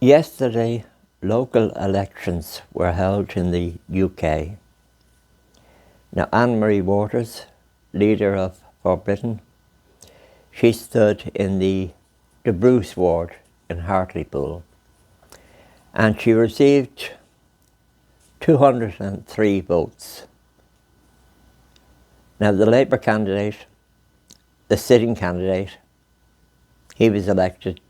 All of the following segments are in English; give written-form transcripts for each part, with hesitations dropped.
Yesterday, local elections were held in the UK. Now, Anne-Marie Waters, leader for Britain, she stood in the Bruce ward in Hartlepool, and she received 203 votes. Now, the Labour candidate, the sitting candidate, he was elected,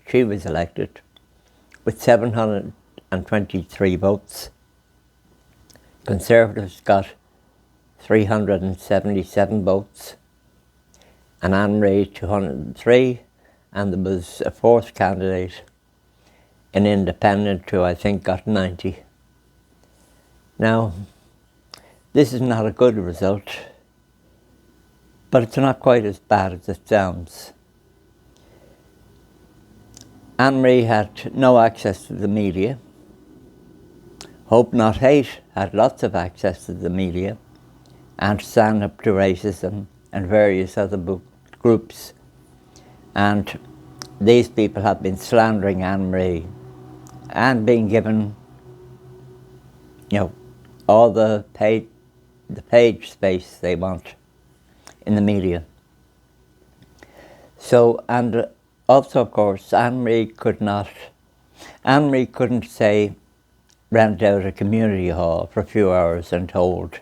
she was elected with 723 votes. Conservatives got 377 votes, and Anne-Marie 203, and there was a fourth candidate, an independent, who I think got 90. Now, this is not a good result, but it's not quite as bad as it sounds. Anne-Marie had no access to the media. Hope Not Hate had lots of access to the media and Stand Up to Racism and various other groups. And these people have been slandering Anne-Marie and being given, all the page space they want in the media. So, and also, of course, Anne-Marie couldn't say, rent out a community hall for a few hours and hold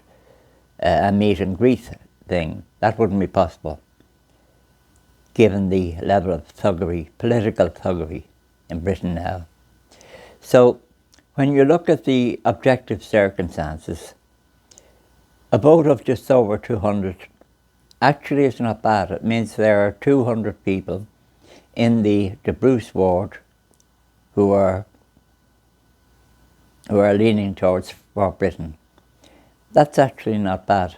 a meet and greet thing. That wouldn't be possible, given the level of thuggery, political thuggery in Britain now. So, when you look at the objective circumstances, a vote of just over 200 actually is not bad. It means there are 200 people in the Bruce ward who are leaning towards for Britain. That's actually not bad.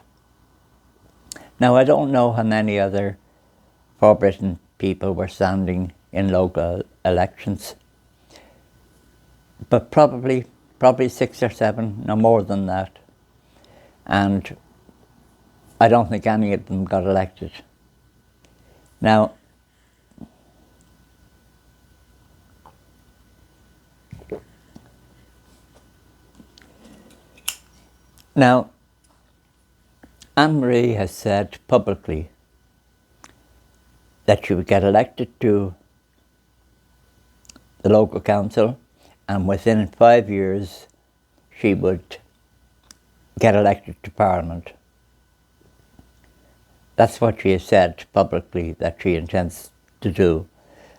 Now, I don't know how many other for Britain people were standing in local elections, but probably 6 or 7, no more than that. And I don't think any of them got elected. Now, Anne-Marie has said publicly that she would get elected to the local council, and within 5 years she would get elected to Parliament. That's what she has said publicly that she intends to do.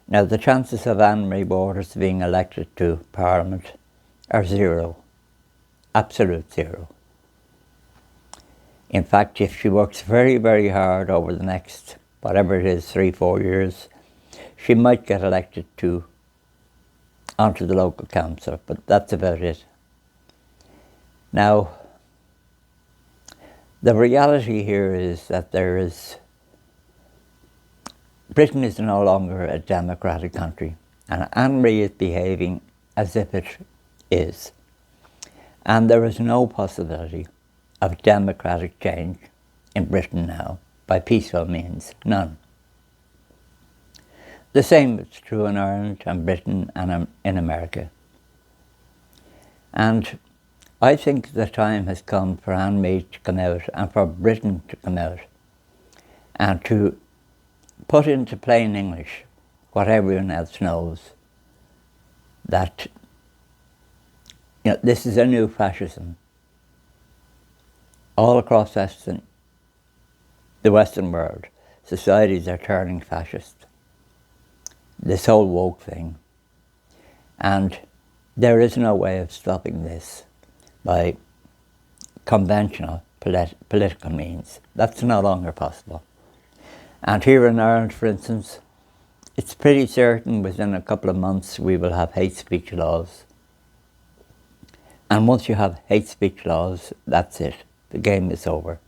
Now, the chances of Anne-Marie Waters being elected to Parliament are 0, absolute 0. In fact, if she works very, very hard over the next, whatever it is, 3-4 years, she might get elected onto the local council, but that's about it. Now, the reality here is that Britain is no longer a democratic country, and Anne-Marie is behaving as if it is. And there is no possibility of democratic change in Britain now by peaceful means, none. The same is true in Ireland and Britain and in America. And I think the time has come for Anne-Marie to come out and for Britain to come out and to put into plain English what everyone else knows, that this is a new fascism. All across the Western world, societies are turning fascist. This whole woke thing. And there is no way of stopping this by conventional political means. That's no longer possible. And here in Ireland, for instance, it's pretty certain within a couple of months we will have hate speech laws. And once you have hate speech laws, that's it. The game is over.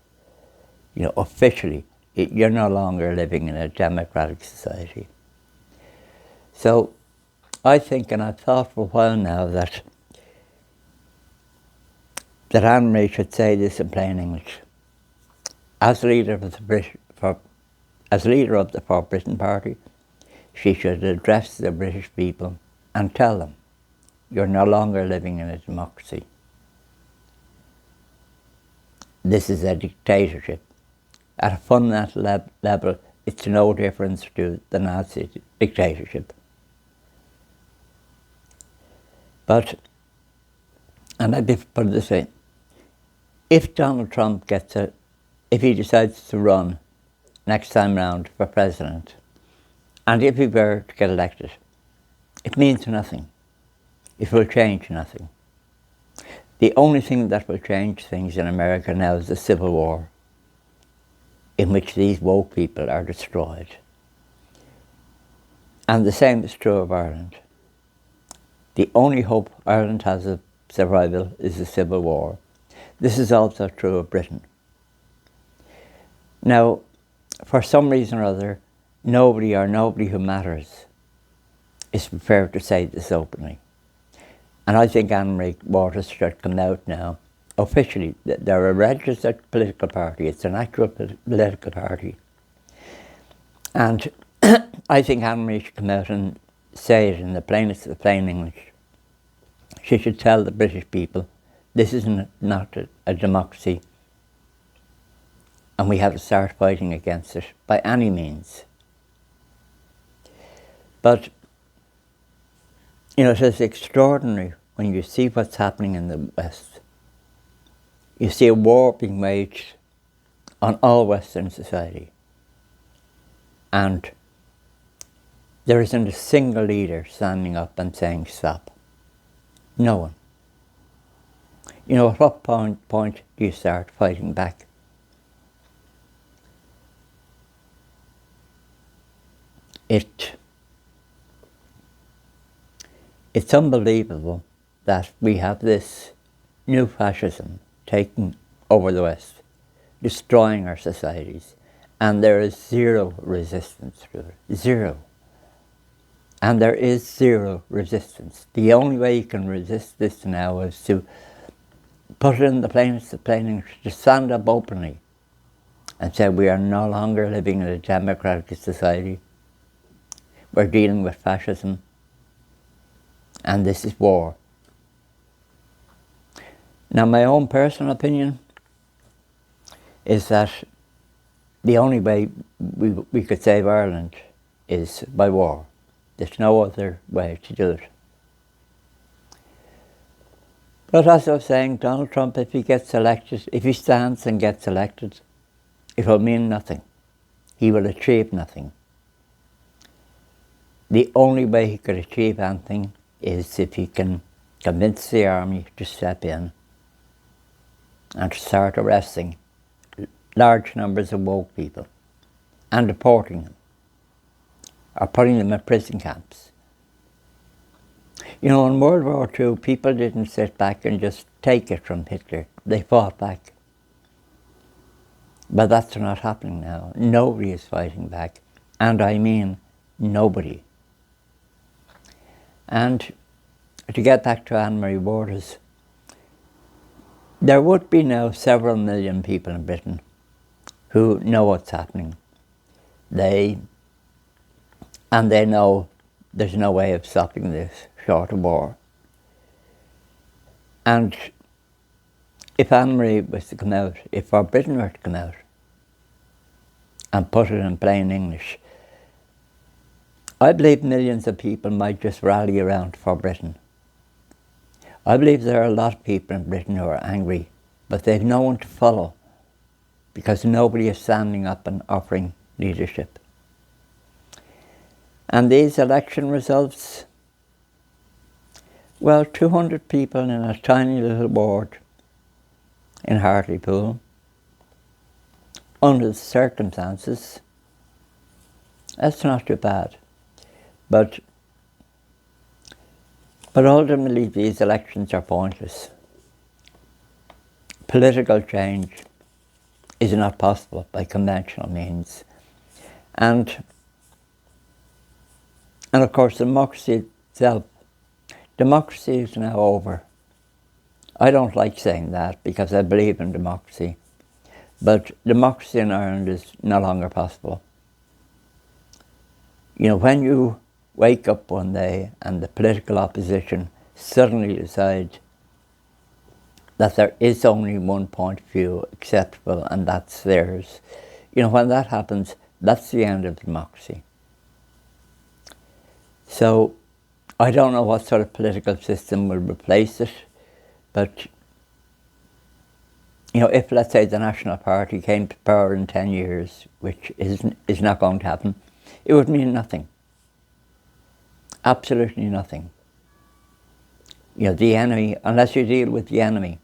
Officially, you're no longer living in a democratic society. So I think, and I've thought for a while now, that Anne-Marie should say this in plain English. As leader of the For Britain party, she should address the British people and tell them, you're no longer living in a democracy. This is a dictatorship. At a fundamental level, it's no difference to the Nazi dictatorship. But, and I'd put it this way, if Donald Trump if he decides to run next time round for president, and if he were to get elected, it means nothing. It will change nothing. The only thing that will change things in America now is the Civil War, in which these woke people are destroyed. And the same is true of Ireland. The only hope Ireland has of survival is the Civil War. This is also true of Britain. Now, for some reason or other, nobody who matters is prepared to say this openly. And I think Anne-Marie Waters should come out now. Officially, they're a registered political party. It's an actual political party. And I think Anne-Marie should come out and say it in the plainest of plain English. She should tell the British people, this is not a democracy, and we have to start fighting against it by any means. But, it is extraordinary when you see what's happening in the West. You see a war being waged on all Western society. And there isn't a single leader standing up and saying stop. No one. At what point do you start fighting back? It's unbelievable that we have this new fascism taking over the West, destroying our societies, and there is zero resistance to it. Zero. And there is zero resistance. The only way you can resist this now is to put it in the plainest of plain English, to stand up openly and say we are no longer living in a democratic society. We're dealing with fascism, and this is war. Now, my own personal opinion is that the only way we could save Ireland is by war. There's no other way to do it. But as I was saying, Donald Trump, if he gets elected, if he stands and gets elected, it will mean nothing. He will achieve nothing. The only way he could achieve anything is if he can convince the army to step in and to start arresting large numbers of woke people and deporting them, or putting them in prison camps. In World War II, people didn't sit back and just take it from Hitler. They fought back. But that's not happening now. Nobody is fighting back. And I mean nobody. And to get back to Anne-Marie Waters, there would be now several million people in Britain who know what's happening. They know there's no way of stopping this short of war. And if Anne-Marie was to come out, if our Britain were to come out and put it in plain English, I believe millions of people might just rally around for Britain. I believe there are a lot of people in Britain who are angry, but they've no one to follow because nobody is standing up and offering leadership. And these election results, well, 200 people in a tiny little ward in Hartlepool, under the circumstances, that's not too bad. But ultimately these elections are pointless. Political change is not possible by conventional means. And of course democracy itself, democracy is now over. I don't like saying that because I believe in democracy, but democracy in Ireland is no longer possible. You know, when you wake up one day and the political opposition suddenly decide that there is only one point of view acceptable and that's theirs, you know, when that happens, that's the end of democracy. So I don't know what sort of political system will replace it, but you know, if let's say the National Party came to power in 10 years, which is not going to happen, it would mean nothing. Absolutely nothing. You know, the enemy, unless you deal with the enemy,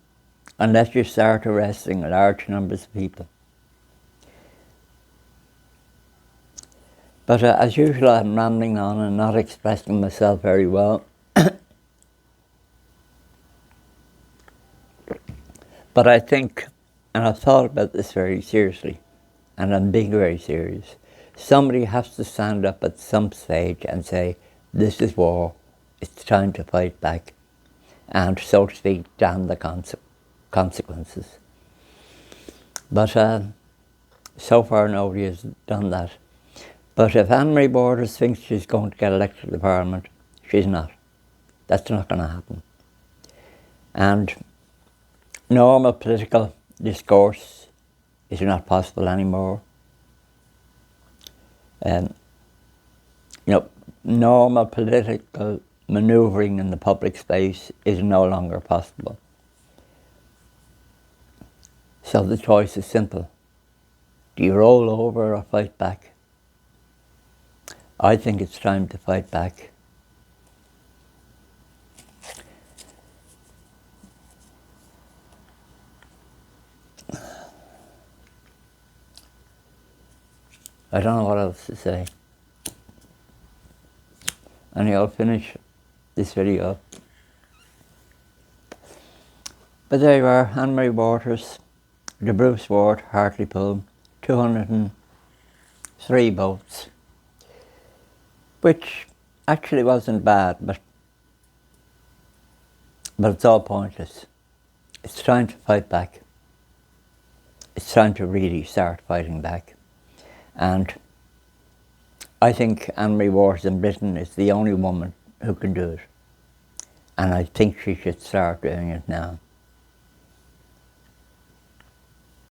unless you start arresting large numbers of people. But as usual, I'm rambling on and not expressing myself very well. But I think, and I've thought about this very seriously, and I'm being very serious, somebody has to stand up at some stage and say, this is war, it's time to fight back, and so to speak, damn the consequences. But so far nobody has done that. But if Anne-Marie Borders thinks she's going to get elected to Parliament, she's not. That's not going to happen. And normal political discourse is not possible anymore. You know, normal political manoeuvring in the public space is no longer possible. So the choice is simple. Do you roll over or fight back? I think it's time to fight back. I don't know what else to say. And I'll finish this video. But there you are, Anne-Marie Waters, the Bruce Ward Hartlepool, 203 votes, which actually wasn't bad, but it's all pointless. It's time to fight back. It's time to really start fighting back. And I think Anne-Marie Waters in Britain is the only woman who can do it. And I think she should start doing it now.